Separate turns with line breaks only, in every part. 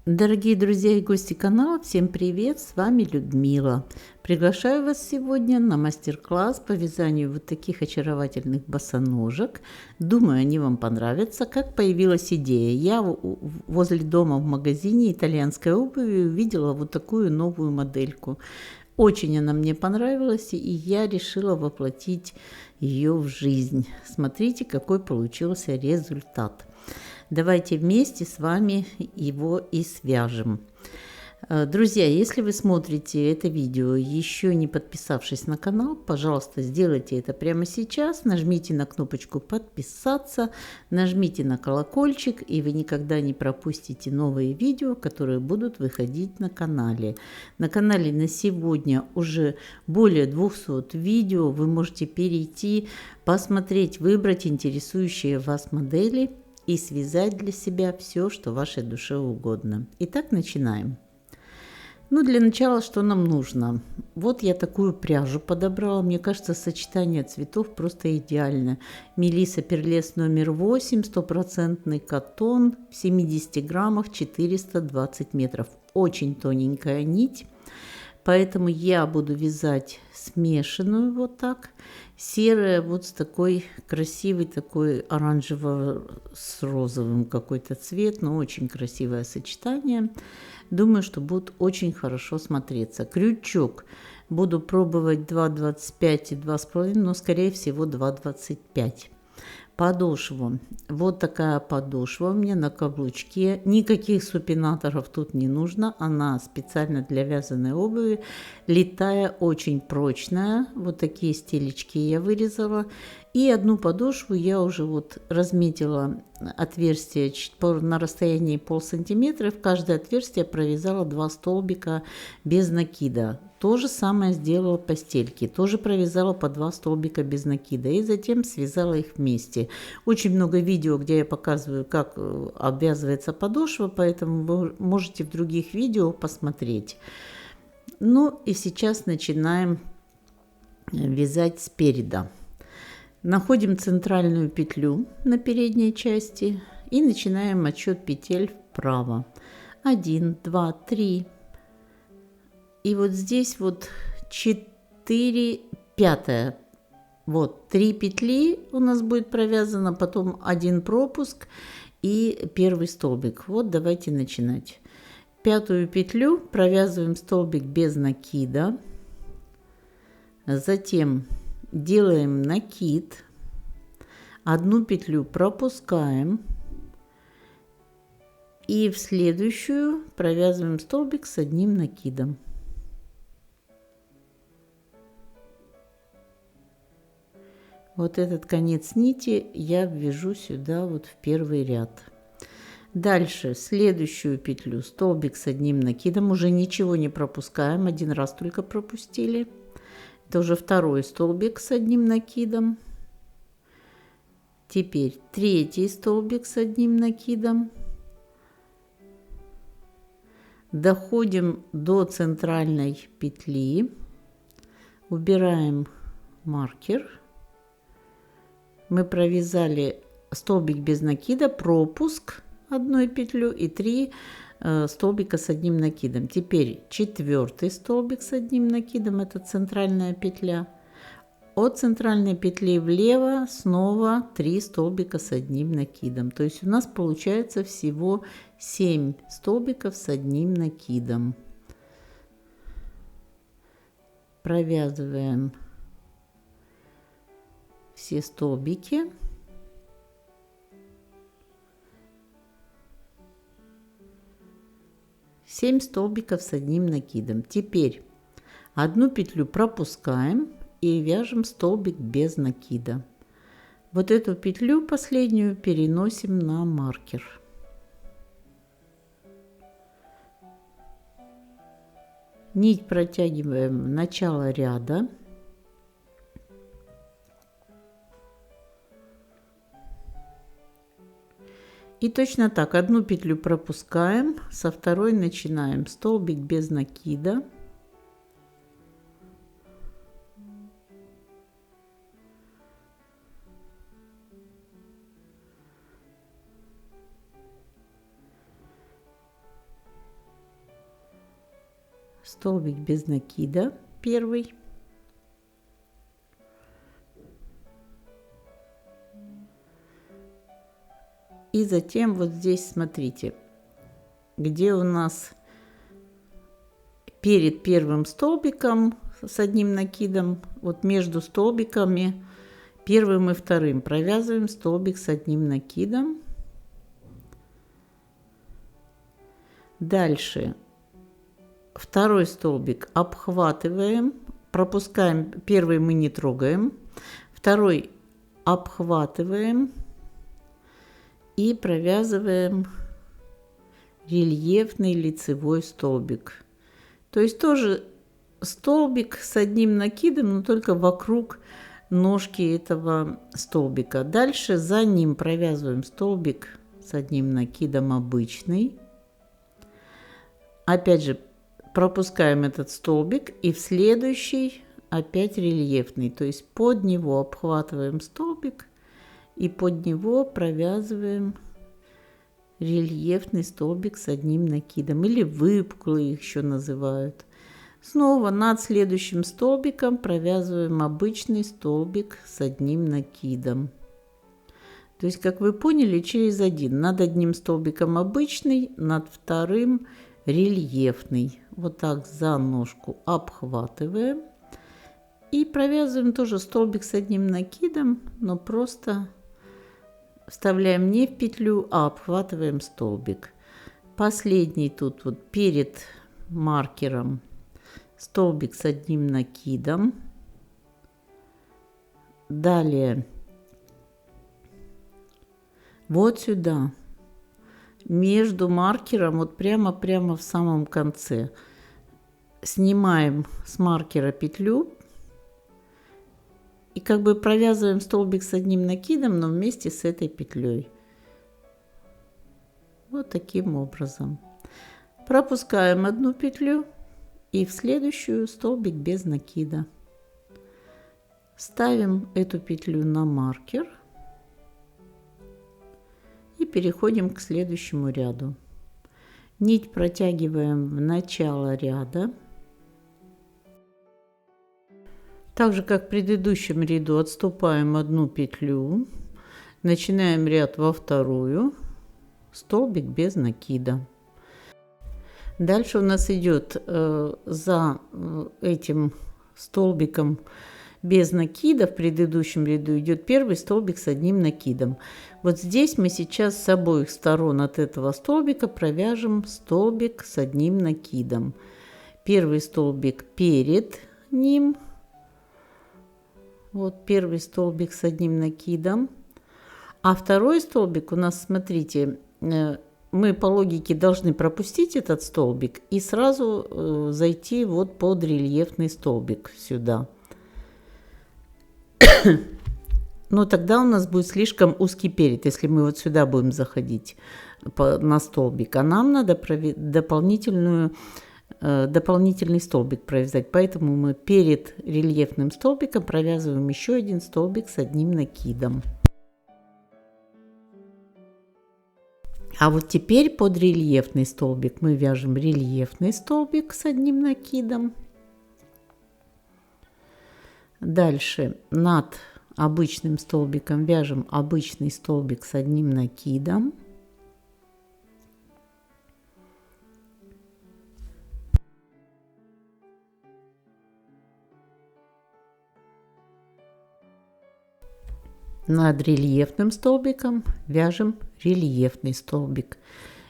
Дорогие друзья и гости канала, всем привет! С вами Людмила. Приглашаю вас сегодня на мастер-класс по вязанию вот таких очаровательных босоножек. Думаю, они вам понравятся. Как появилась идея? Я возле дома в магазине итальянской обуви увидела вот такую новую модельку. Очень она мне понравилась, и я решила воплотить ее в жизнь. Смотрите, какой получился результат. Давайте вместе с вами его и свяжем. Друзья, если вы смотрите это видео, еще не подписавшись на канал, пожалуйста, сделайте это прямо сейчас. Нажмите на кнопочку «Подписаться», нажмите на колокольчик, и вы никогда не пропустите новые видео, которые будут выходить на канале. На канале на сегодня уже более 200 видео. Вы можете перейти, посмотреть, выбрать интересующие вас модели и связать для себя все, что вашей душе угодно. Итак, начинаем. Ну, для начала, что нам нужно? Вот я такую пряжу подобрала. Мне кажется, сочетание цветов просто идеально. Мелисса Перлес номер 8, стопроцентный катон, в 70 граммах, 420 метров. Очень тоненькая нить. Поэтому я буду вязать смешанную вот так. Серая вот с такой красивый, такой оранжево с розовым какой-то цвет, но очень красивое сочетание. Думаю, что будет очень хорошо смотреться. Крючок буду пробовать 2,25 и 2,5, но скорее всего 2,25. Подошву. Вот такая подошва у меня на каблучке. Никаких супинаторов тут не нужно. Она специально для вязаной обуви. Литая, очень прочная. Вот такие стелечки я вырезала. И одну подошву я уже вот разметила отверстие на расстоянии полсантиметра. В каждое отверстие провязала 2 столбика без накида. То же самое сделала по стельке. Тоже провязала по 2 столбика без накида. И затем связала их вместе. Очень много видео, где я показываю, как обвязывается подошва. Поэтому вы можете в других видео посмотреть. Ну и сейчас начинаем вязать спереда. Находим центральную петлю на передней части и начинаем отсчет петель вправо. 1, 2, 3. И вот здесь вот 4 пятая. Вот 3 петли у нас будет провязано, потом 1 пропуск и первый столбик. Вот давайте начинать. Пятую петлю провязываем столбик без накида. Затем делаем накид, одну петлю пропускаем и в следующую провязываем столбик с одним накидом. Вот этот конец нити я ввяжу сюда вот в первый ряд. Дальше следующую петлю столбик с одним накидом, уже ничего не пропускаем, один раз только пропустили. Это уже второй столбик с одним накидом. Теперь третий столбик с одним накидом. Доходим до центральной петли. Убираем маркер. Мы провязали столбик без накида, пропуск одной петлю и 3 столбика с одним накидом. Теперь четвертый столбик с одним накидом, это центральная петля. От центральной петли влево снова 3 столбика с одним накидом. То есть у нас получается всего 7 столбиков с одним накидом. Провязываем все столбики. Семь столбиков с одним накидом. Теперь одну петлю пропускаем и вяжем столбик без накида. Вот эту петлю последнюю переносим на маркер. Нить протягиваем в начало ряда. И точно так, одну петлю пропускаем, со второй начинаем столбик без накида. столбик без накида, первый. И затем вот здесь, смотрите, где у нас перед первым столбиком с одним накидом, вот между столбиками первым и вторым провязываем столбик с одним накидом. Дальше второй столбик обхватываем, пропускаем, первый мы не трогаем, второй обхватываем и провязываем рельефный лицевой столбик. То есть тоже столбик с одним накидом, но только вокруг ножки этого столбика. Дальше за ним провязываем столбик с одним накидом обычный. Опять же пропускаем этот столбик и в следующий опять рельефный. То есть под него обхватываем столбик и под него провязываем рельефный столбик с одним накидом, или выпуклый их еще называют. Снова над следующим столбиком провязываем обычный столбик с одним накидом. То есть, как вы поняли, через один. Над одним столбиком обычный, над вторым рельефный. Вот так за ножку обхватываем и провязываем тоже столбик с одним накидом, но просто вставляем не в петлю, а обхватываем столбик. Последний тут вот перед маркером столбик с одним накидом. Далее вот сюда, между маркером, вот прямо в самом конце, снимаем с маркера петлю и как бы провязываем столбик с одним накидом, но вместе с этой петлей. Вот таким образом. Пропускаем одну петлю и в следующую столбик без накида. Ставим эту петлю на маркер и переходим к следующему ряду. Нить протягиваем в начало ряда. Так же, как в предыдущем ряду, отступаем одну петлю, начинаем ряд во вторую, столбик без накида. Дальше у нас идет за этим столбиком без накида, в предыдущем ряду идет первый столбик с одним накидом. Вот здесь мы сейчас с обоих сторон от этого столбика провяжем столбик с одним накидом. Первый столбик перед ним. Вот первый столбик с одним накидом. А второй столбик у нас, смотрите, мы по логике должны пропустить этот столбик и сразу зайти вот под рельефный столбик сюда. Но тогда у нас будет слишком узкий перед, если мы вот сюда будем заходить на столбик. А нам надо дополнительный столбик провязать. Поэтому мы перед рельефным столбиком провязываем еще один столбик с одним накидом. А вот теперь под рельефный столбик мы вяжем рельефный столбик с одним накидом. Дальше над обычным столбиком вяжем обычный столбик с одним накидом. Над рельефным столбиком вяжем рельефный столбик.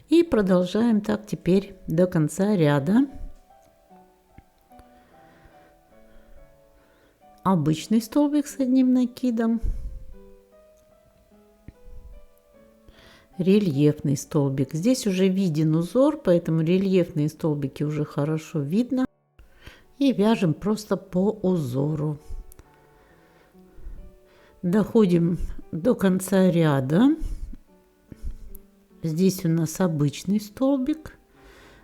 И продолжаем так теперь до конца ряда. Обычный столбик с одним накидом, рельефный столбик. Здесь уже виден узор, поэтому рельефные столбики уже хорошо видно. И вяжем просто по узору. Доходим до конца ряда. Здесь у нас обычный столбик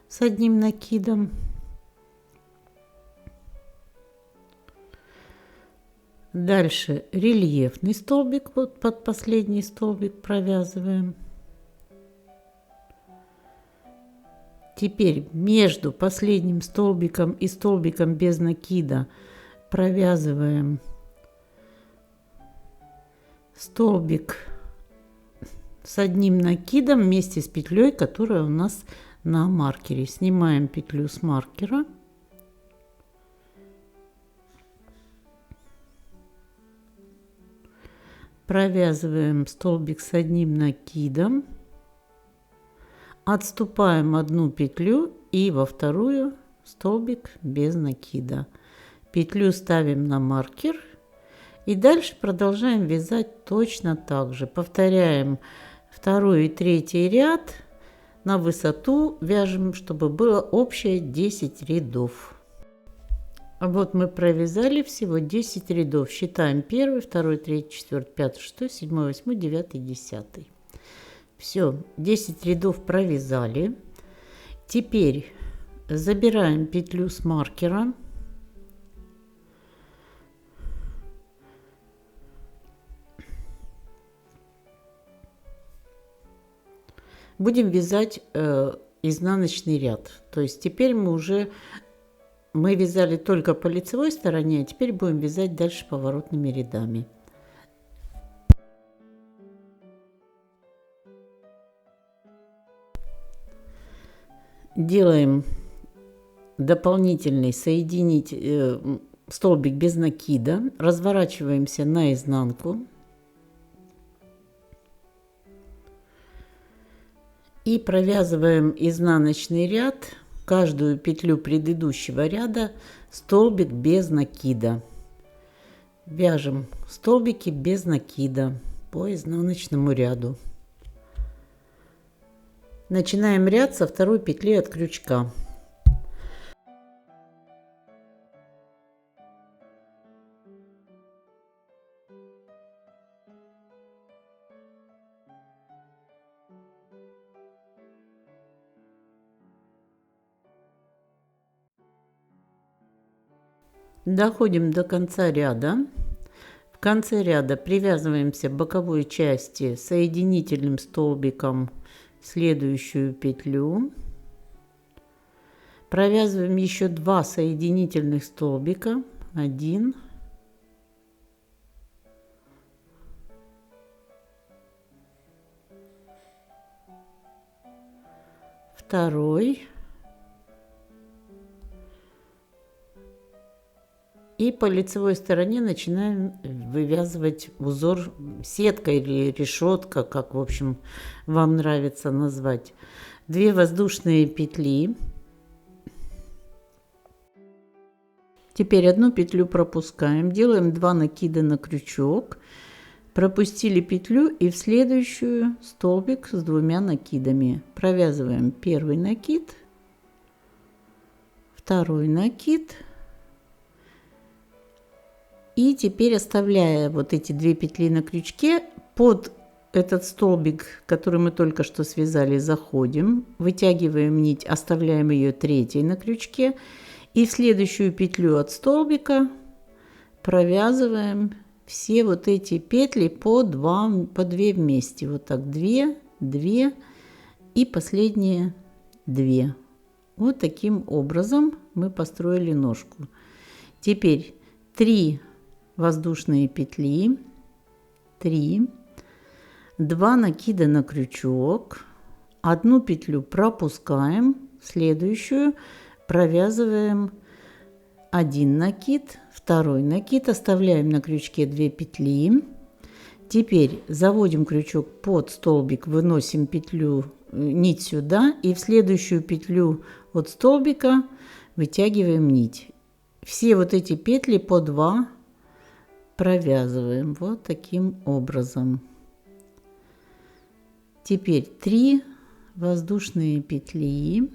с одним накидом. Дальше рельефный столбик, вот под последний столбик провязываем. Теперь между последним столбиком и столбиком без накида провязываем столбик с одним накидом вместе с петлей, которая у нас на маркере. Снимаем петлю с маркера. Провязываем столбик с одним накидом. Отступаем одну петлю и во вторую столбик без накида. Петлю ставим на маркер и дальше продолжаем вязать точно так же. Повторяем второй и третий ряд, на высоту вяжем, чтобы было общее 10 рядов. Вот мы провязали всего 10 рядов. Считаем 1, 2, 3, 4, 5, 6, 7, 8, 9, 10. Все, 10 рядов провязали. Теперь забираем петлю с маркера. Будем вязать изнаночный ряд. То есть теперь мы вязали только по лицевой стороне, а теперь будем вязать дальше поворотными рядами. Делаем дополнительный столбик без накида, разворачиваемся наизнанку и провязываем изнаночный ряд, каждую петлю предыдущего ряда столбик без накида. Вяжем столбики без накида по изнаночному ряду. Начинаем ряд со второй петли от крючка. Доходим до конца ряда. В конце ряда привязываемся к боковой части соединительным столбиком следующую петлю. Провязываем еще 2 соединительных столбика. 1, 2. И по лицевой стороне начинаем вывязывать узор сетка или решетка, как, в общем, вам нравится назвать. 2 воздушные петли. Теперь одну петлю пропускаем, делаем 2 накида на крючок, пропустили петлю и в следующую столбик с 2 накидами. Провязываем первый накид, второй накид. И теперь, оставляя вот эти 2 петли на крючке, под этот столбик, который мы только что связали, заходим, вытягиваем нить, оставляем ее 3 на крючке. И в следующую петлю от столбика провязываем все вот эти петли по 2 вместе. Вот так 2, 2 и последние 2. Вот таким образом мы построили ножку. Теперь 3 воздушные петли, 3, 2 накида на крючок, одну петлю пропускаем, следующую провязываем 1 накид, второй накид, оставляем на крючке 2 петли. Теперь заводим крючок под столбик, выносим петлю, нить сюда и в следующую петлю от столбика вытягиваем нить. Все вот эти петли по 2 провязываем вот таким образом. Теперь 3 воздушные петли,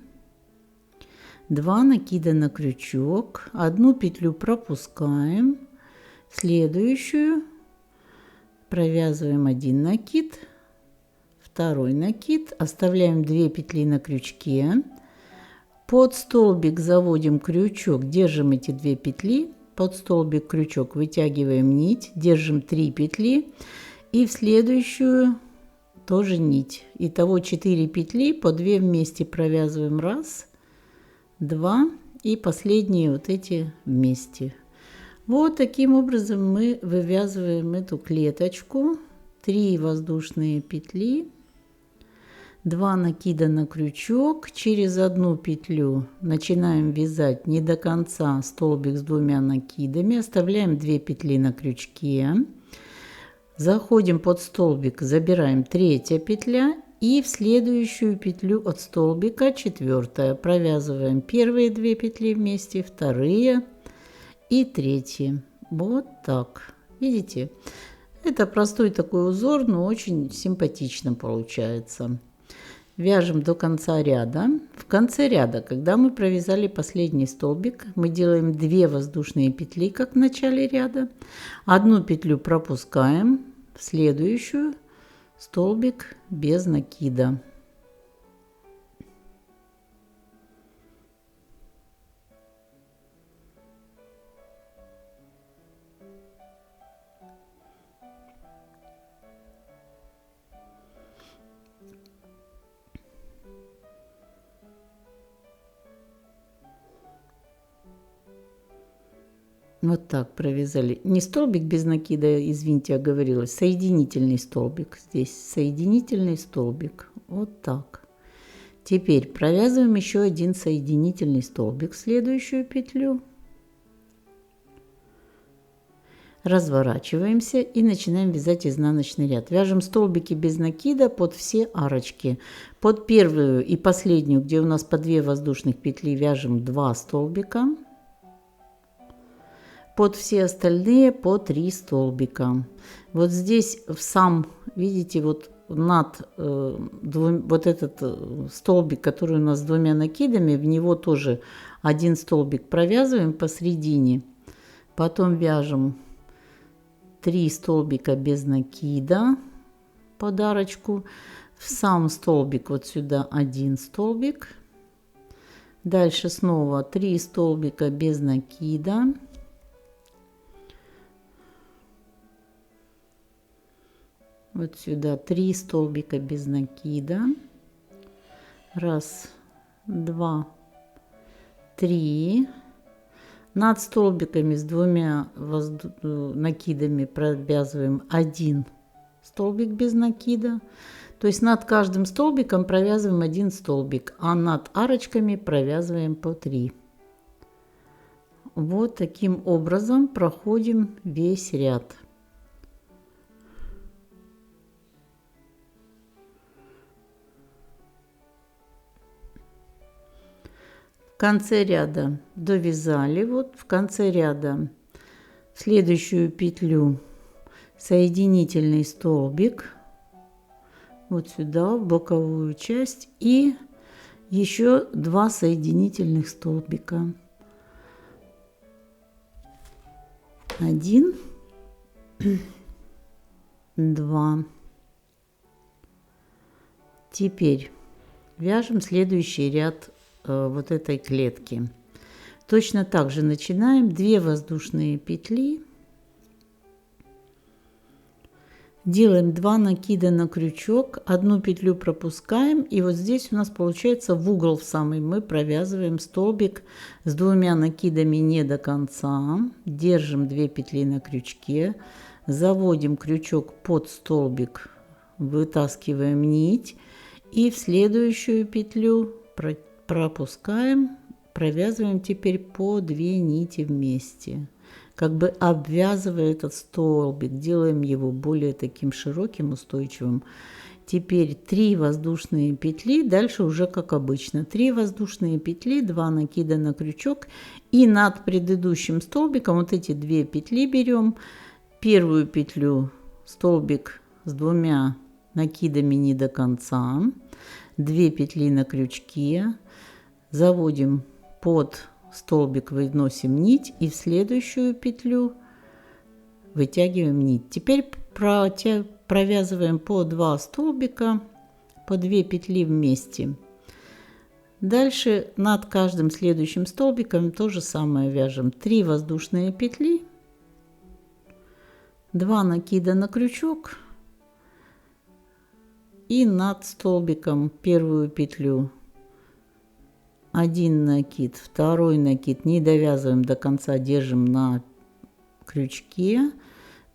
2 накида на крючок, одну петлю пропускаем, следующую провязываем 1 накид, второй накид, оставляем 2 петли на крючке, под столбик заводим крючок, держим эти 2 петли, под столбик крючок вытягиваем нить, держим 3 петли и в следующую тоже нить. Итого 4 петли, по 2 вместе провязываем. 1, 2 и последние вот эти вместе. Вот таким образом мы вывязываем эту клеточку. 3 воздушные петли, 2 накида на крючок, через одну петлю начинаем вязать не до конца столбик с 2 накидами, оставляем 2 петли на крючке, заходим под столбик, забираем 3 петля и в следующую петлю от столбика 4 провязываем первые 2 петли вместе, вторые и 3. Вот так, видите? Это простой такой узор, но очень симпатично получается. Вяжем до конца ряда. В конце ряда, когда мы провязали последний столбик, мы делаем 2 воздушные петли, как в начале ряда. Одну петлю пропускаем, в следующую столбик без накида. Вот так провязали. Не столбик без накида, извините, оговорилась. Соединительный столбик. Здесь соединительный столбик. Вот так. Теперь провязываем еще один соединительный столбик в следующую петлю. Разворачиваемся и начинаем вязать изнаночный ряд. Вяжем столбики без накида под все арочки. Под первую и последнюю, где у нас по 2 воздушных петли, вяжем 2 столбика. Под все остальные по 3 столбика. Вот здесь в сам, видите, вот над вот этот столбик, который у нас с 2 накидами, в него тоже один столбик провязываем посередине. Потом вяжем 3 столбика без накида под арочку. В сам столбик вот сюда 1 столбик. Дальше снова 3 столбика без накида. Вот сюда 3 столбика без накида. 1, 2, 3. Над столбиками с 2 накидами провязываем 1 столбик без накида. То есть над каждым столбиком провязываем 1 столбик, а над арочками провязываем по 3. Вот таким образом проходим весь ряд. В конце ряда довязали, вот в конце ряда в следующую петлю соединительный столбик вот сюда в боковую часть и еще 2 соединительных столбика. 1, 2. Теперь вяжем следующий ряд вот этой клетки. Точно так же начинаем 2 воздушные петли, делаем 2 накида на крючок, одну петлю пропускаем, и вот здесь у нас получается в угол в самый мы провязываем столбик с 2 накидами не до конца, держим 2 петли на крючке, заводим крючок под столбик, вытаскиваем нить и в следующую петлю пропускаем, провязываем теперь по 2 нити вместе, как бы обвязывая этот столбик, делаем его более таким широким, устойчивым. Теперь 3 воздушные петли, дальше уже как обычно 3 воздушные петли, 2 накида на крючок, и над предыдущим столбиком вот эти 2 петли берем, первую петлю столбик с 2 накидами не до конца, 2 петли на крючке, заводим под столбик, выносим нить и в следующую петлю вытягиваем нить. Теперь провязываем по 2 столбика, по 2 петли вместе. Дальше над каждым следующим столбиком то же самое вяжем 3 воздушные петли, 2 накида на крючок, и над столбиком первую петлю. Один накид, второй накид, не довязываем до конца, держим на крючке,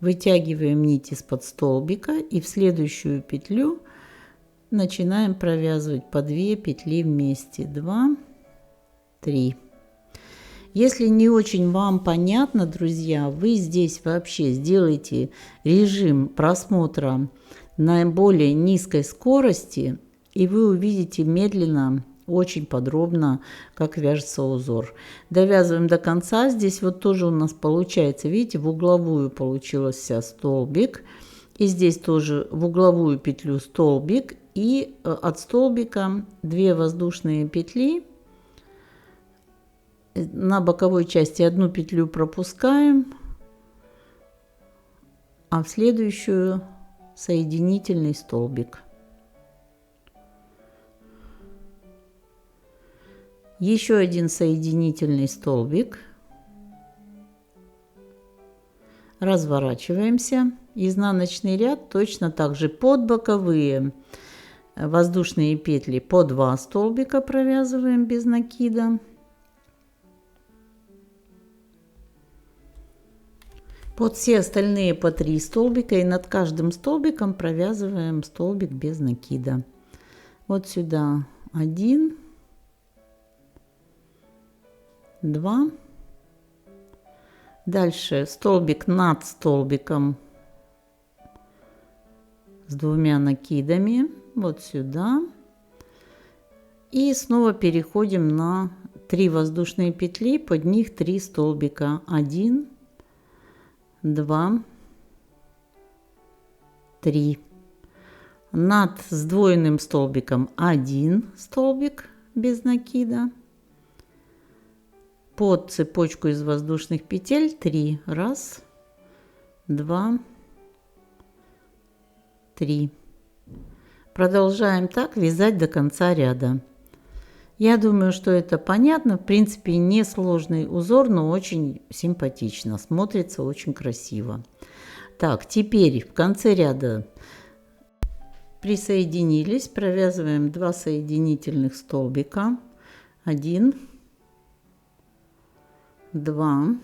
вытягиваем нить из-под столбика и в следующую петлю начинаем провязывать по 2 петли вместе. 2, 3. Если не очень вам понятно, друзья, вы здесь вообще сделайте режим просмотра на более низкой скорости, и вы увидите медленно, очень подробно, как вяжется узор. Довязываем до конца. Здесь вот тоже у нас получается, видите, в угловую получился столбик. И здесь тоже в угловую петлю столбик. И от столбика 2 воздушные петли. На боковой части одну петлю пропускаем, а в следующую соединительный столбик. Еще один соединительный столбик. Разворачиваемся. Изнаночный ряд точно так же под боковые воздушные петли по 2 столбика провязываем без накида. Под все остальные по 3 столбика, и над каждым столбиком провязываем столбик без накида. Вот сюда 1, 2. Дальше столбик над столбиком с 2 накидами. Вот сюда. И снова переходим на 3 воздушные петли, под них 3 столбика. 1, 2, 3. Над сдвоенным столбиком 1 столбик без накида. Под цепочку из воздушных петель 3. 1, 2, 3. Продолжаем так вязать до конца ряда. Я думаю, что это понятно. В принципе, несложный узор, но очень симпатично. Смотрится очень красиво. Так, теперь в конце ряда присоединились. Провязываем 2 соединительных столбика. 1, 2,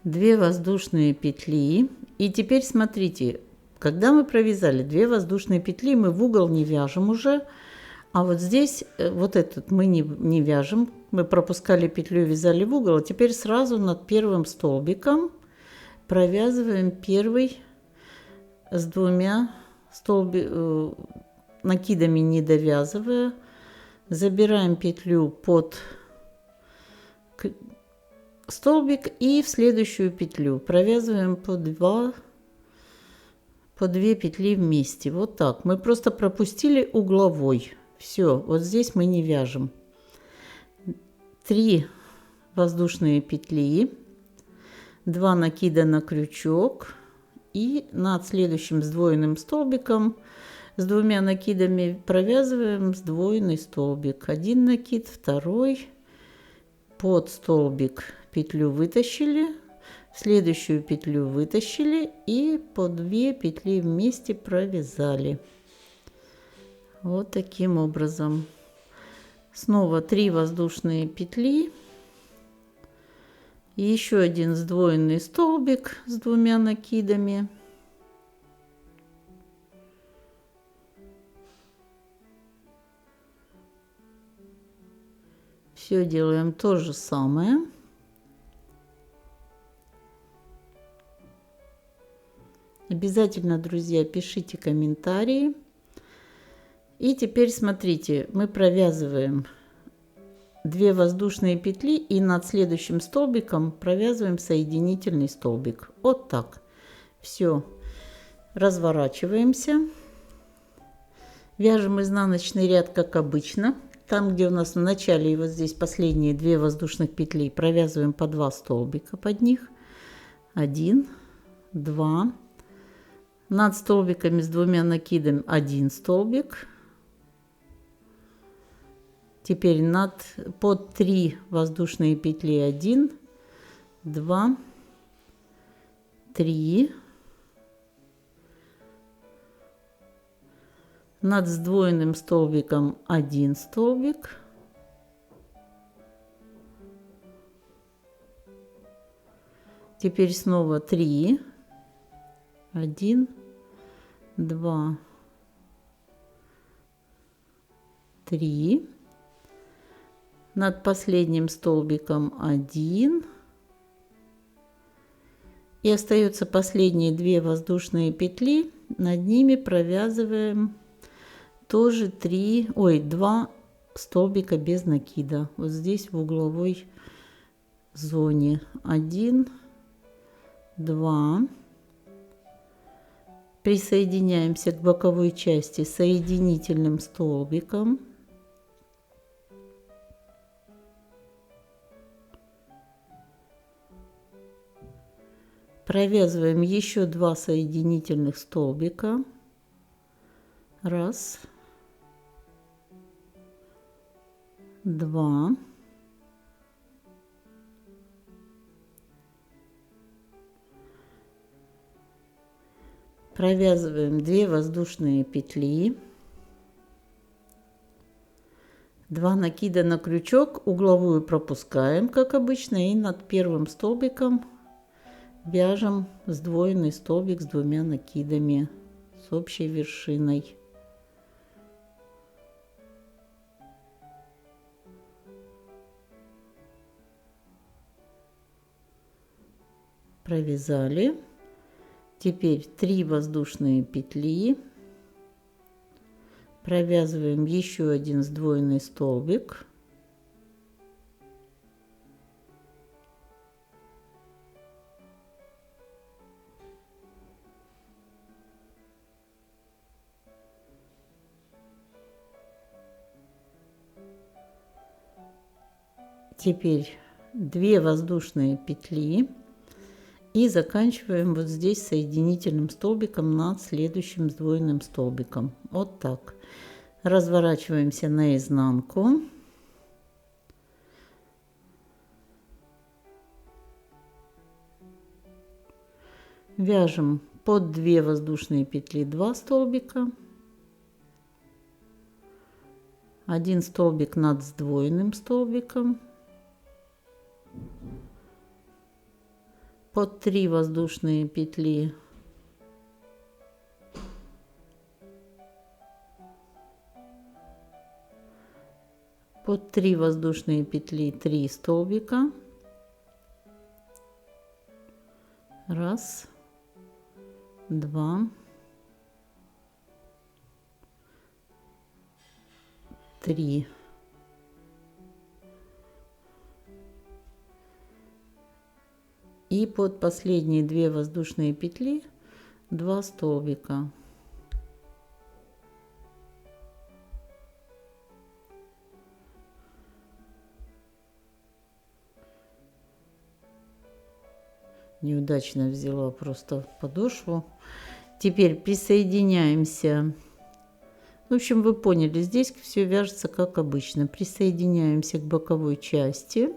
2 воздушные петли. И теперь смотрите. Когда мы провязали 2 воздушные петли, мы в угол не вяжем уже, а вот здесь вот этот мы не вяжем. Мы пропускали петлю, вязали в угол, а теперь сразу над первым столбиком провязываем первый с 2 накидами, не довязывая. Забираем петлю под столбик и в следующую петлю провязываем по 2 петли вместе. Вот так. Мы просто пропустили угловой. Все, вот здесь мы не вяжем. 3 воздушные петли, 2 накида на крючок, и над следующим сдвоенным столбиком с 2 накидами провязываем сдвоенный столбик. 1 накид, второй, под столбик петлю вытащили, в следующую петлю вытащили и по 2 петли вместе провязали. Вот таким образом. Снова 3 воздушные петли. И еще один сдвоенный столбик с 2 накидами. Все делаем то же самое. Обязательно, друзья, пишите комментарии. И теперь смотрите, мы провязываем 2 воздушные петли и над следующим столбиком провязываем соединительный столбик. Вот так. Все. Разворачиваемся. Вяжем изнаночный ряд, как обычно. Там, где у нас в начале и вот здесь последние 2 воздушных петли, провязываем по 2 столбика под них. 1, 2. Над столбиками с 2 накидами 1 столбик. Теперь под 3 воздушные петли 1, 2, 3, Над сдвоенным столбиком 1 столбик. Теперь снова 3. 1, 2, 3. Над последним столбиком 1. И остаются последние 2 воздушные петли. Над ними провязываем тоже 2 столбика без накида. Вот здесь в угловой зоне 1, 2. Присоединяемся к боковой части соединительным столбиком. Провязываем еще 2 соединительных столбика. 1, 2. Провязываем 2 воздушные петли. 2 накида на крючок, угловую пропускаем, как обычно, и над первым столбиком вяжем сдвоенный столбик с 2 накидами с общей вершиной. Провязали. Теперь 3 воздушные петли. Провязываем еще 1 сдвоенный столбик. Теперь 2 воздушные петли. И заканчиваем вот здесь соединительным столбиком над следующим сдвоенным столбиком. Вот так. Разворачиваемся наизнанку. Вяжем под 2 воздушные петли 2 столбика. 1 столбик над сдвоенным столбиком. Под 3 воздушные петли. Под 3 воздушные петли 3 столбика. 1, 2, 3. И под последние 2 воздушные петли 2 столбика. Неудачно взяла просто подошву. Теперь присоединяемся. В общем, вы поняли, здесь все вяжется как обычно. Присоединяемся к боковой части.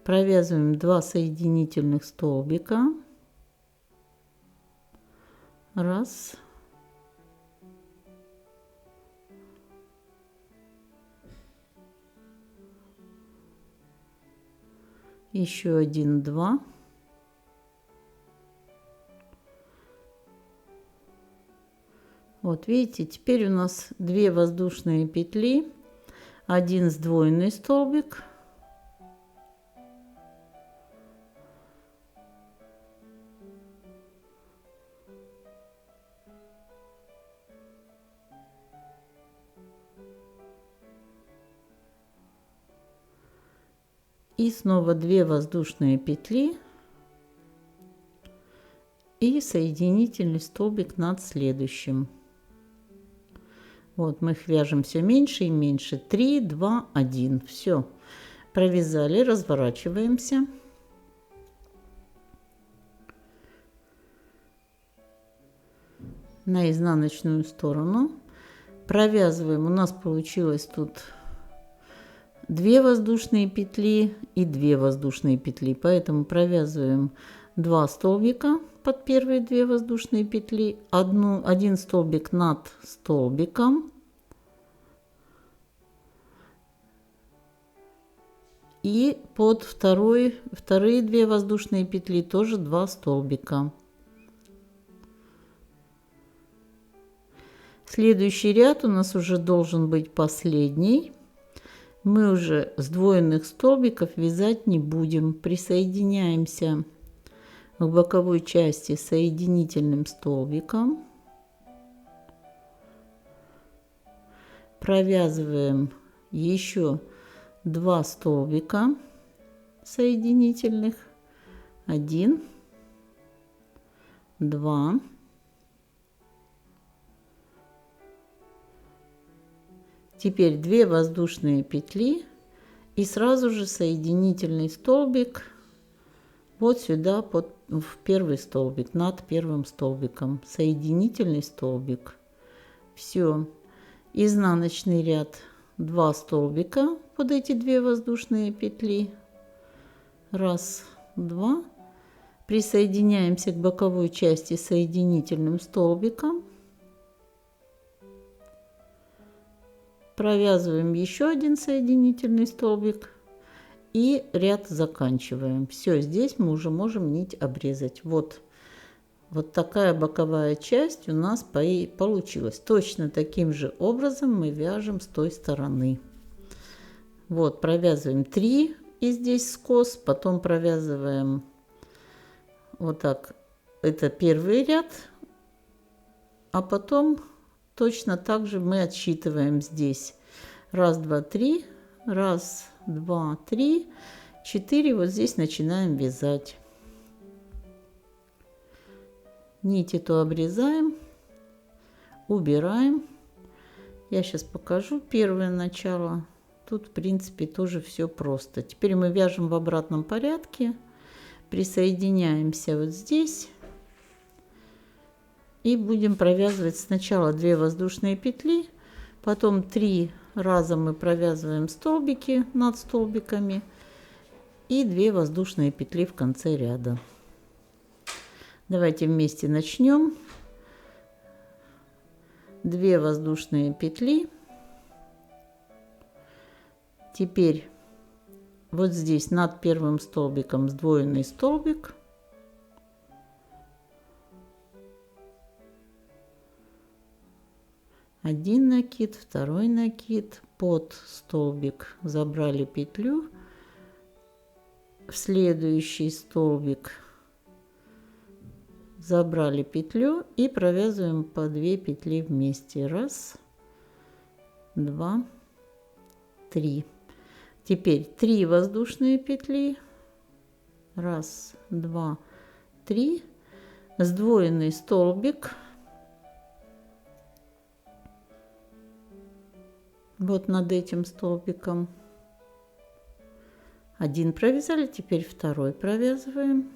Провязываем 2 соединительных столбика. 1. Еще 1, 2. Вот видите, теперь у нас 2 воздушные петли, 1 сдвоенный столбик. И снова 2 воздушные петли и соединительный столбик над следующим. Вот мы их вяжем все меньше и меньше. 3, 2, 1. Все. Провязали, разворачиваемся. На изнаночную сторону. Провязываем. У нас получилось тут 2 воздушные петли и 2 воздушные петли. Поэтому провязываем 2 столбика под первые 2 воздушные петли, один столбик над столбиком и под вторые 2 воздушные петли тоже 2 столбика. Следующий ряд у нас уже должен быть последний. Мы уже сдвоенных столбиков вязать не будем. Присоединяемся к боковой части соединительным столбиком. Провязываем еще 2 столбика соединительных. 1, 2. Теперь 2 воздушные петли и сразу же соединительный столбик вот сюда в первый столбик, над первым столбиком. Соединительный столбик. Все. Изнаночный ряд 2 столбика под эти 2 воздушные петли. 1, 2. Присоединяемся к боковой части соединительным столбиком. Провязываем еще один соединительный столбик и ряд заканчиваем. Все, здесь мы уже можем нить обрезать. Вот такая боковая часть у нас получилась. Точно таким же образом мы вяжем с той стороны. Вот, провязываем 3 и здесь скос, потом провязываем вот так. Это первый ряд, а потом точно так же мы отсчитываем здесь. 1, 2, 3. 1, 2, 3. 4. Вот здесь начинаем вязать. Нить эту обрезаем. Убираем. Я сейчас покажу первое начало. Тут, в принципе, тоже все просто. Теперь мы вяжем в обратном порядке. Присоединяемся вот здесь. И будем провязывать сначала 2 воздушные петли, потом 3 раза мы провязываем столбики над столбиками и 2 воздушные петли в конце ряда. Давайте вместе начнем. 2 воздушные петли. Теперь вот здесь над первым столбиком сдвоенный столбик. Один накид, второй накид, под столбик забрали петлю, в следующий столбик забрали петлю и провязываем по 2 петли вместе. 1, 2, 3. Теперь 3 воздушные петли. 1, 2, 3. Сдвоенный столбик. Вот над этим столбиком. Один провязали, теперь второй провязываем.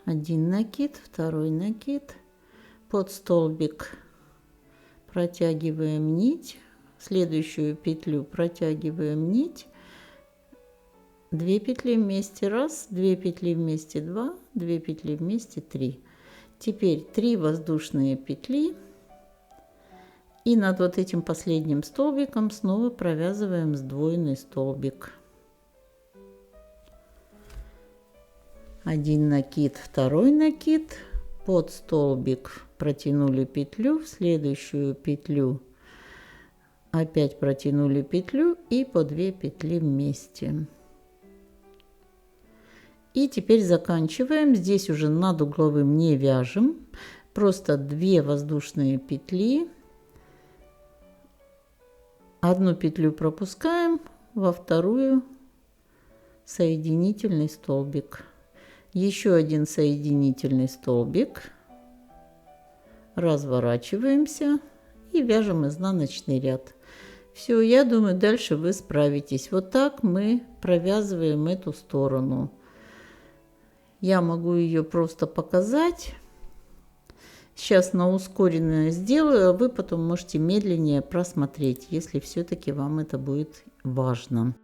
Один накид, второй накид, под столбик протягиваем нить, следующую петлю протягиваем нить, 2 петли вместе 1, 2 петли вместе 2, 2 петли вместе 3. Теперь 3 воздушные петли и над вот этим последним столбиком снова провязываем сдвоенный столбик. Один накид, второй накид, под столбик протянули петлю, в следующую петлю опять протянули петлю и по 2 петли вместе. И теперь заканчиваем. Здесь уже над угловым не вяжем, просто 2 воздушные петли, одну петлю пропускаем, во вторую соединительный столбик. Еще один соединительный столбик, разворачиваемся и вяжем изнаночный ряд. Все, я думаю, дальше вы справитесь. Вот так мы провязываем эту сторону. Я могу ее просто показать. Сейчас на ускоренное сделаю, а вы потом можете медленнее просмотреть, если все-таки вам это будет важно.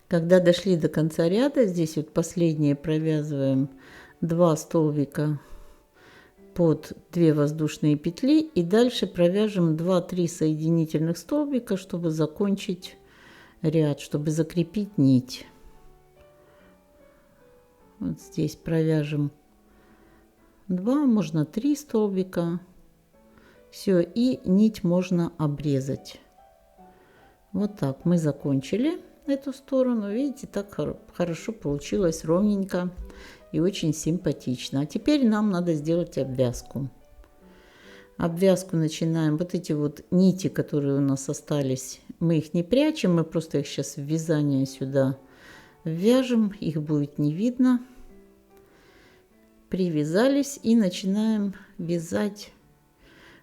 Когда дошли до конца ряда, здесь вот последние провязываем 2 столбика под 2 воздушные петли и дальше провяжем 2-3 соединительных столбика, чтобы закончить ряд, чтобы закрепить нить. Вот здесь провяжем 2, можно 3 столбика. Все, и нить можно обрезать. Вот так мы закончили эту сторону. Видите, так хорошо получилось, ровненько и очень симпатично. А теперь нам надо сделать обвязку. Обвязку начинаем. Вот эти вот нити, которые у нас остались, мы их не прячем, мы просто их сейчас в вязание сюда вяжем, их будет не видно. Привязались и начинаем вязать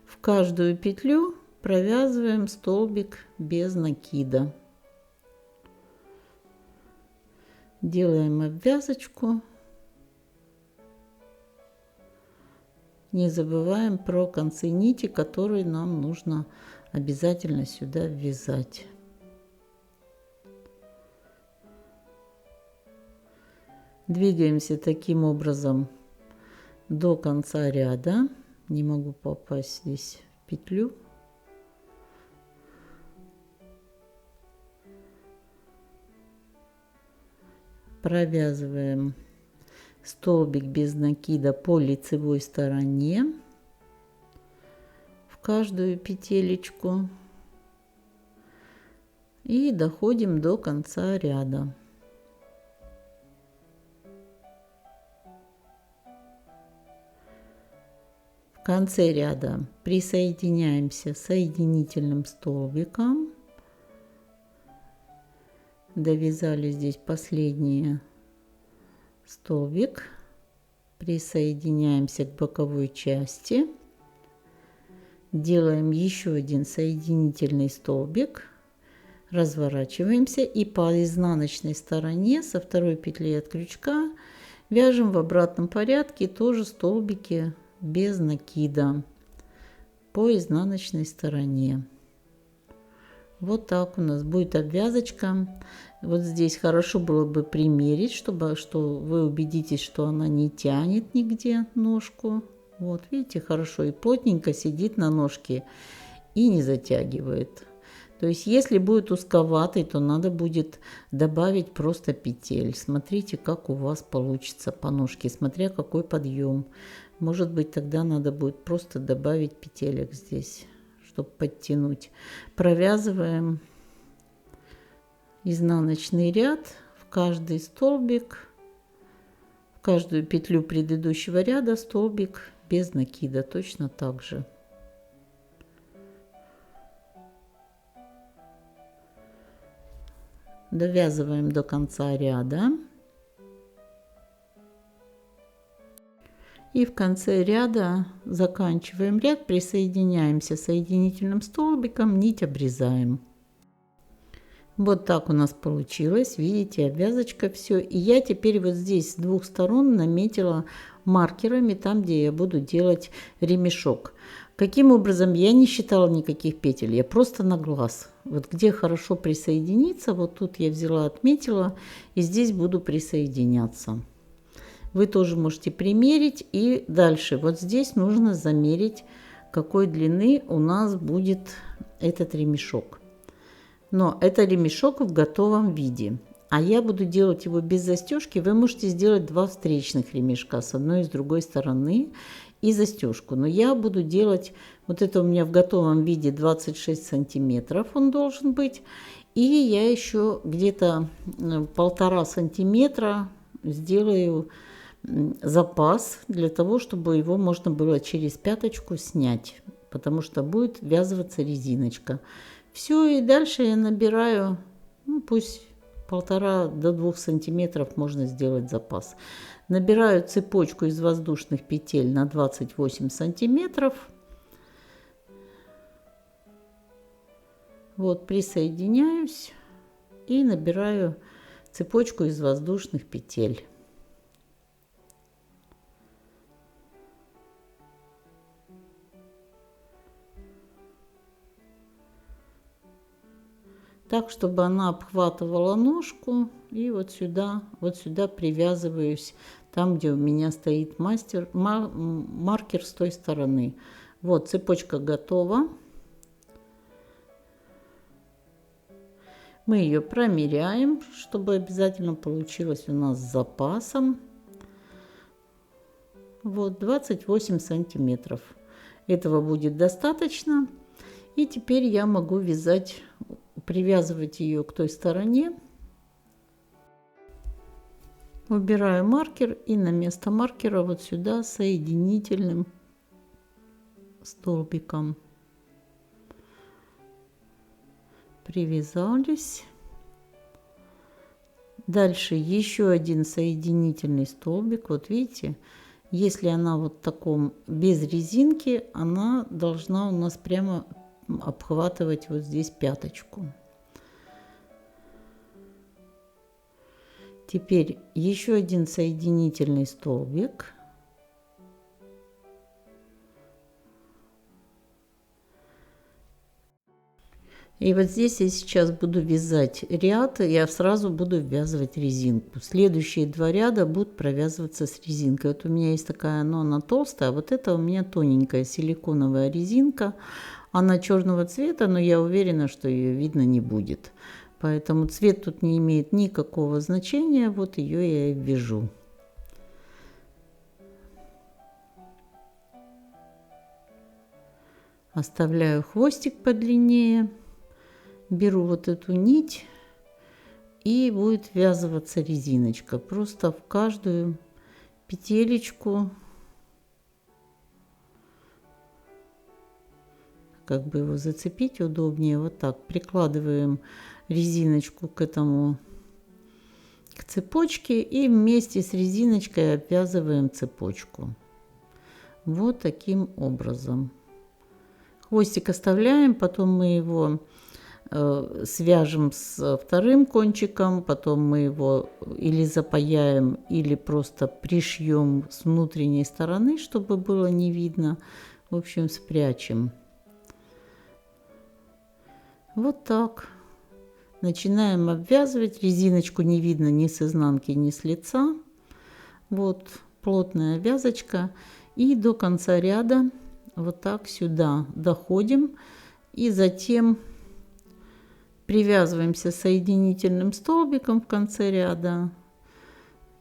в каждую петлю, провязываем столбик без накида. Делаем обвязочку. Не забываем про концы нити, которые нам нужно обязательно сюда ввязать. Двигаемся таким образом до конца ряда. Не могу попасть здесь в петлю. Провязываем столбик без накида по лицевой стороне в каждую петелечку и доходим до конца ряда. В конце ряда присоединяемся соединительным столбиком. Довязали здесь последний столбик, присоединяемся к боковой части, делаем еще один соединительный столбик, разворачиваемся и по изнаночной стороне со второй петли от крючка вяжем в обратном порядке тоже столбики без накида по изнаночной стороне. Вот так у нас будет обвязочка. Вот здесь хорошо было бы примерить, чтобы вы убедитесь, что она не тянет нигде ножку. Вот видите, хорошо и плотненько сидит на ножке и не затягивает. То есть если будет узковатый, то надо будет добавить просто петель. Смотрите, как у вас получится по ножке, смотря какой подъем. Может быть, тогда надо будет просто добавить петелек здесь, чтобы подтянуть. Провязываем изнаночный ряд в каждый столбик, в каждую петлю предыдущего ряда столбик без накида, точно так же. Довязываем до конца ряда. И в конце ряда заканчиваем ряд, присоединяемся соединительным столбиком, нить обрезаем. Вот так у нас получилось, видите, обвязочка, все. И я теперь вот здесь с двух сторон наметила маркерами, там, где я буду делать ремешок. Каким образом? Я не считала никаких петель, я просто на глаз. Вот где хорошо присоединиться, вот тут я взяла, отметила, и здесь буду присоединяться. Вы тоже можете примерить. И дальше вот здесь нужно замерить, какой длины у нас будет этот ремешок. Но это ремешок в готовом виде. А я буду делать его без застежки. Вы можете сделать два встречных ремешка с одной и с другой стороны и застежку. Но я буду делать, вот это у меня в готовом виде 26 сантиметров он должен быть. И я еще где-то 1,5 сантиметра сделаю запас для того, чтобы его можно было через пяточку снять, потому что будет ввязываться резиночка. Все, и дальше я набираю, ну, пусть 1,5 до 2 сантиметров можно сделать запас. Набираю цепочку из воздушных петель на 28 сантиметров. Вот, присоединяюсь и набираю цепочку из воздушных петель. Так, чтобы она обхватывала ножку, и вот сюда привязываюсь, там, где у меня стоит маркер с той стороны. Вот, цепочка готова. Мы ее промеряем, чтобы обязательно получилось у нас с запасом. Вот, 28 сантиметров. Этого будет достаточно. И теперь я могу вязать, привязывать ее к той стороне. Убираю маркер и на место маркера вот сюда соединительным столбиком привязались. Дальше еще один соединительный столбик. Вот видите, если она вот в таком без резинки, она должна у нас прямо обхватывать вот здесь пяточку. Теперь еще один соединительный столбик. И вот здесь я сейчас буду вязать ряд, я сразу буду ввязывать резинку. Следующие 2 ряда будут провязываться с резинкой. Вот у меня есть такая, но она толстая, а вот это у меня тоненькая силиконовая резинка. Она черного цвета, но я уверена, что ее видно не будет. Поэтому цвет тут не имеет никакого значения, вот ее я и вяжу. Оставляю хвостик подлиннее. Беру вот эту нить, и будет ввязываться резиночка. Просто в каждую петелечку, как бы его зацепить удобнее, вот так прикладываем резиночку к цепочке и вместе с резиночкой обвязываем цепочку. Вот таким образом. Хвостик оставляем, потом мы его свяжем с вторым кончиком, потом мы его или запаяем, или просто пришьем с внутренней стороны, чтобы было не видно. В общем, спрячем. Вот так. Начинаем обвязывать. Резиночку не видно ни с изнанки, ни с лица. Вот плотная вязочка. И до конца ряда вот так сюда доходим. И затем привязываемся соединительным столбиком в конце ряда,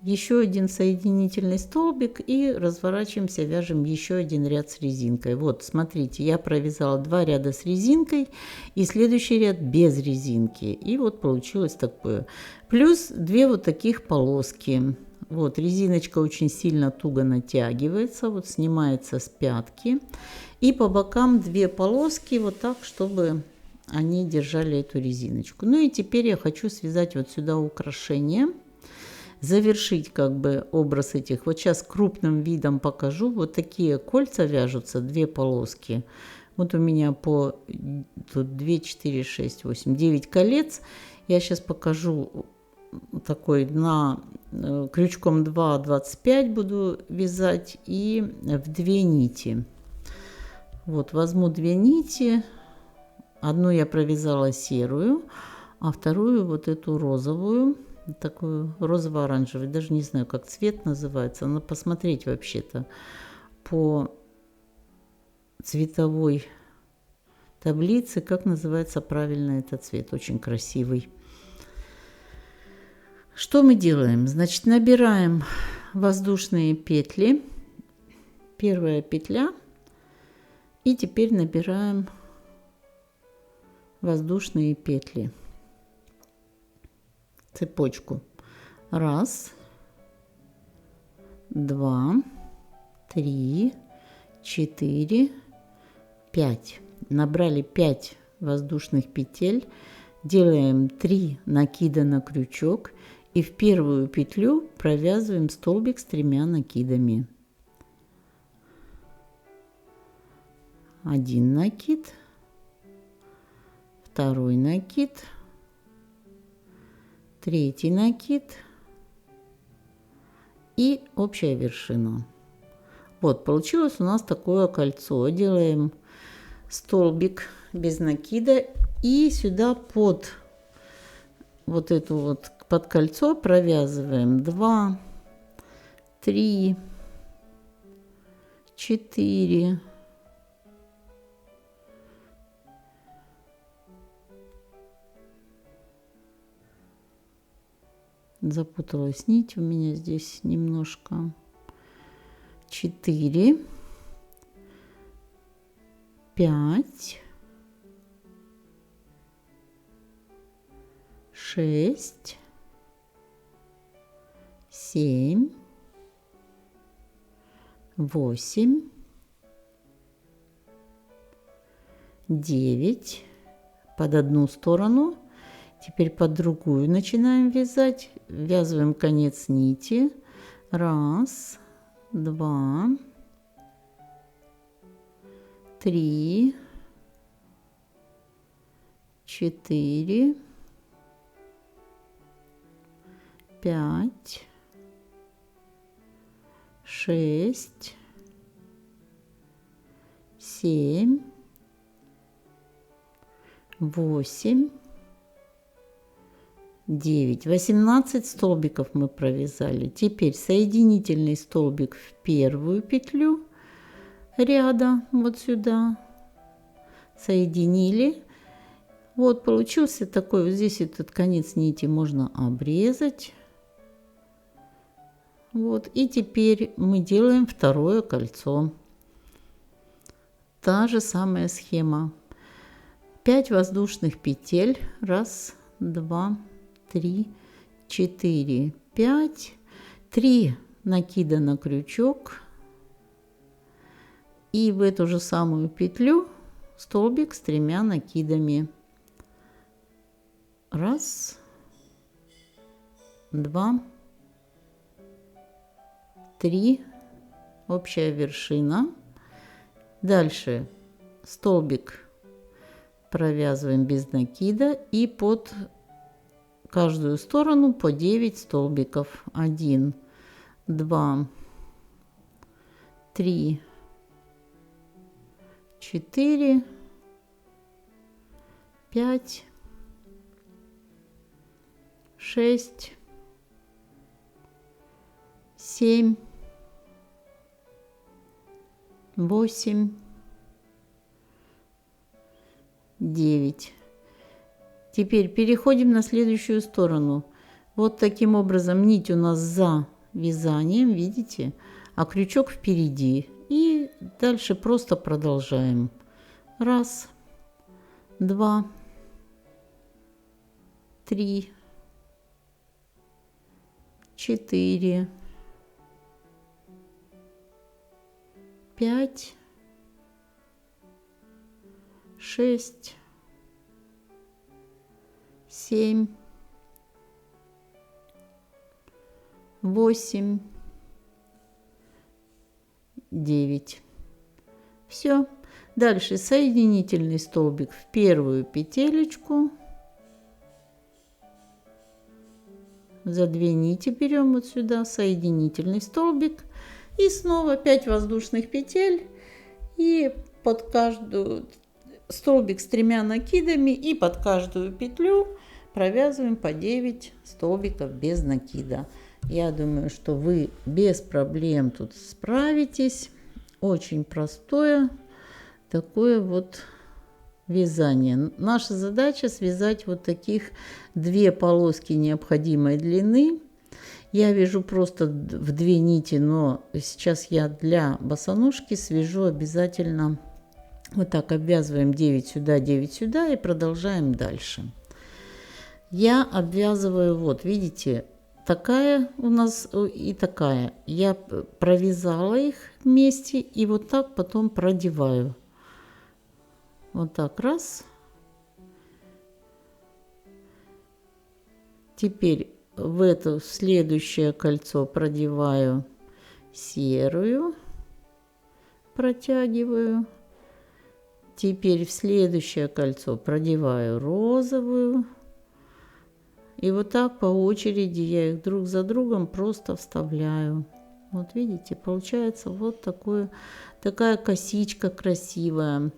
еще один соединительный столбик и разворачиваемся, вяжем еще один ряд с резинкой. Вот, смотрите, я провязала 2 ряда с резинкой и следующий ряд без резинки. И вот получилось такое. Плюс 2 вот таких полоски. Вот, резиночка очень сильно туго натягивается, вот снимается с пятки. И по бокам 2 полоски, вот так, чтобы они держали эту резиночку. Ну и теперь я хочу связать вот сюда украшение, завершить как бы образ этих. Вот сейчас крупным видом покажу. Вот такие кольца вяжутся, 2 полоски. Вот у меня по тут 2, 4, 6, 8, 9 колец. Я сейчас покажу такой на крючком 2, 25 буду вязать и в 2 нити. Вот возьму 2 нити. Одну я провязала серую, а вторую вот эту розовую, такую розово-оранжевую, даже не знаю, как цвет называется. Надо посмотреть вообще-то по цветовой таблице, как называется правильно этот цвет. Очень красивый. Что мы делаем? Значит, набираем воздушные петли. Первая петля. И теперь набираем воздушные петли, цепочку. 1, 2, 3, 4, 5. Набрали 5 воздушных петель, делаем 3 накида на крючок и в первую петлю провязываем столбик с 3 накидами. 1 накид, 2 накид, 3 накид и общая вершина. Вот получилось у нас такое кольцо. Делаем столбик без накида и сюда под вот эту вот под кольцо провязываем 2, 3, 4, запуталась нить у меня здесь немножко, 4, 5, 6, 7, 8, 9 под одну сторону. Теперь под другую начинаем вязать. Ввязываем конец нити. 1, 2, 3, 4, 5, 6, 7, 8, 9. 18 столбиков мы провязали. Теперь соединительный столбик в первую петлю ряда, вот сюда. Соединили. Вот получился такой, вот здесь этот конец нити можно обрезать. Вот, и теперь мы делаем второе кольцо. Та же самая схема. 5 воздушных петель. 1, 2, 3, 4, 5. 3 накида на крючок. И в эту же самую петлю столбик с 3 накидами. 1, 2, 3. Общая вершина. Дальше столбик провязываем без накида и под каждую сторону по 9 столбиков. 1, 2, 3, 4, 5, 6, 7, 8, 9. Теперь переходим на следующую сторону. Вот таким образом нить у нас за вязанием, видите, а крючок впереди. И дальше просто продолжаем. 1, 2, 3, 4, 5, 6, 7, 8, 9. Все. Дальше соединительный столбик в первую петелечку. За 2 нити берем вот сюда соединительный столбик. И снова 5 воздушных петель. И под каждую столбик с 3 накидами. И под каждую петлю провязываем по 9 столбиков без накида. Я думаю, что вы без проблем тут справитесь. Очень простое такое вот вязание. Наша задача связать вот таких 2 полоски необходимой длины. Я вяжу просто в 2 нити, но сейчас я для босоножки свяжу обязательно. Вот так обвязываем 9 сюда и продолжаем дальше. Я обвязываю, вот видите, такая у нас и такая. Я провязала их вместе и вот так потом продеваю. Вот так, раз. Теперь в это следующее кольцо продеваю серую, протягиваю. Теперь в следующее кольцо продеваю розовую. И вот так по очереди я их друг за другом просто вставляю. Вот видите, получается вот такая косичка красивая.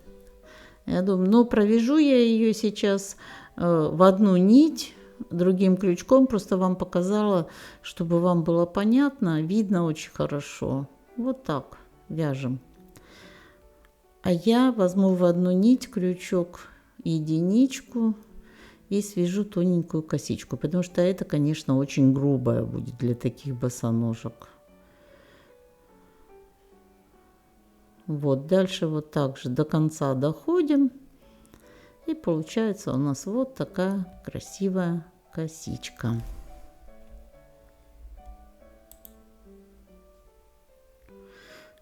Я думаю, но провяжу я ее сейчас в одну нить другим крючком. Просто вам показала, чтобы вам было понятно, видно очень хорошо. Вот так вяжем. А я возьму в одну нить крючок единичку и свяжу тоненькую косичку, потому что это, конечно, очень грубая будет для таких босоножек. Вот, дальше вот так же до конца доходим. И получается у нас вот такая красивая косичка.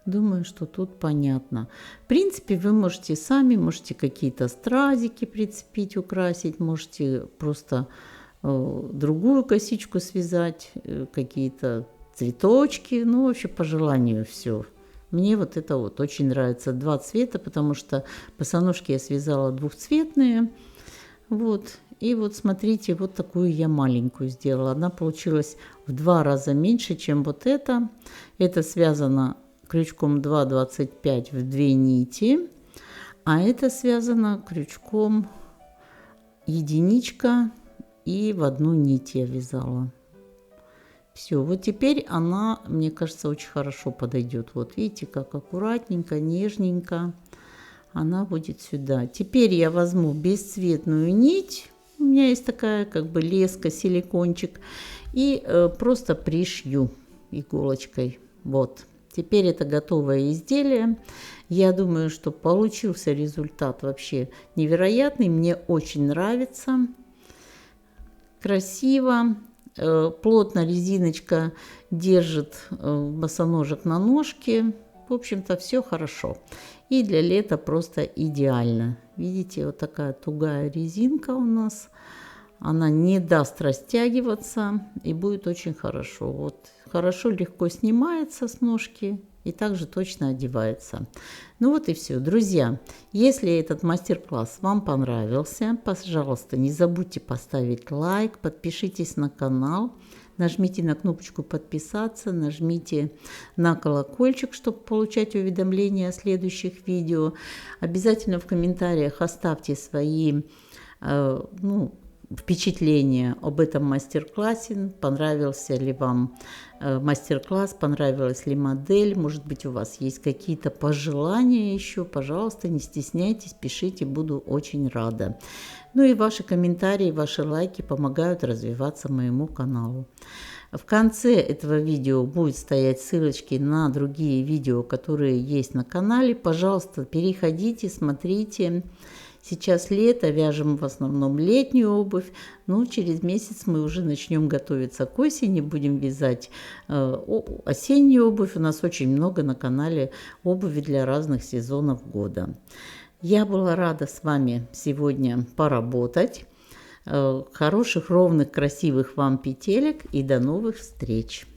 Думаю, что тут понятно. В принципе, вы можете какие-то стразики прицепить, украсить, можете просто другую косичку связать, какие-то цветочки, ну, вообще по желанию все. Мне вот это вот очень нравится, 2 цвета, потому что босоножки я связала двухцветные. Вот. И вот смотрите, вот такую я маленькую сделала. Она получилась в 2 раза меньше, чем вот это. Это связано крючком 2,25 в 2 нити. А это связано крючком единичка и в 1 нить я вязала. Все, вот теперь она, мне кажется, очень хорошо подойдет. Вот видите, как аккуратненько, нежненько она будет сюда. Теперь я возьму бесцветную нить. У меня есть такая как бы леска, силикончик. И просто пришью иголочкой. Вот. Теперь это готовое изделие. Я думаю, что получился результат вообще невероятный. Мне очень нравится. Красиво. Плотно резиночка держит босоножек на ножке. В общем-то, все хорошо. И для лета просто идеально. Видите, вот такая тугая резинка у нас. Она не даст растягиваться и будет очень хорошо. Вот хорошо, легко снимается с ножки и также точно одевается. Ну вот и все. Друзья, если этот мастер-класс вам понравился, пожалуйста, не забудьте поставить лайк, подпишитесь на канал, нажмите на кнопочку подписаться, нажмите на колокольчик, чтобы получать уведомления о следующих видео. Обязательно в комментариях оставьте свои впечатления об этом мастер-классе, понравился ли вам мастер-класс, понравилась ли модель, может быть, у вас есть какие-то пожелания еще, пожалуйста, не стесняйтесь, пишите, буду очень рада. Ну и ваши комментарии, ваши лайки помогают развиваться моему каналу. В конце этого видео будет стоять ссылочки на другие видео, которые есть на канале. Пожалуйста, переходите, смотрите. Сейчас лето, вяжем в основном летнюю обувь, но через месяц мы уже начнем готовиться к осени, будем вязать осеннюю обувь. У нас очень много на канале обуви для разных сезонов года. Я была рада с вами сегодня поработать. Хороших, ровных, красивых вам петелек и до новых встреч!